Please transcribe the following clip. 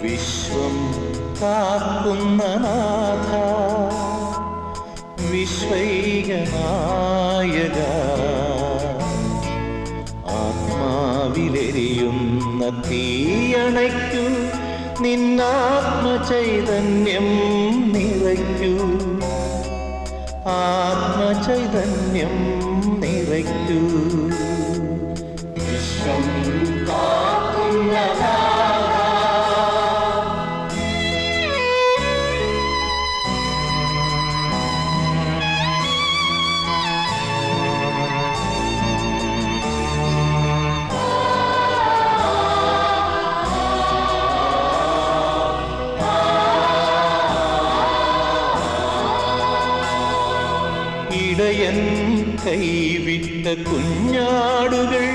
വിശ്വം കാക്കുന്ന നാഥ, വിശ്വൈകനായക, ആത്മാവിലെരിയുന്ന തീയണയ്ക്കൂ, നിന്നാത്മചൈതന്യം നിറയ്ക്കൂ, ആത്മചൈതന്യം നിറയ്ക്കൂ. വിശ്വം കാക്കുന്ന ഇടയൻ കൈവിട്ട കുഞ്ഞാടുകൾ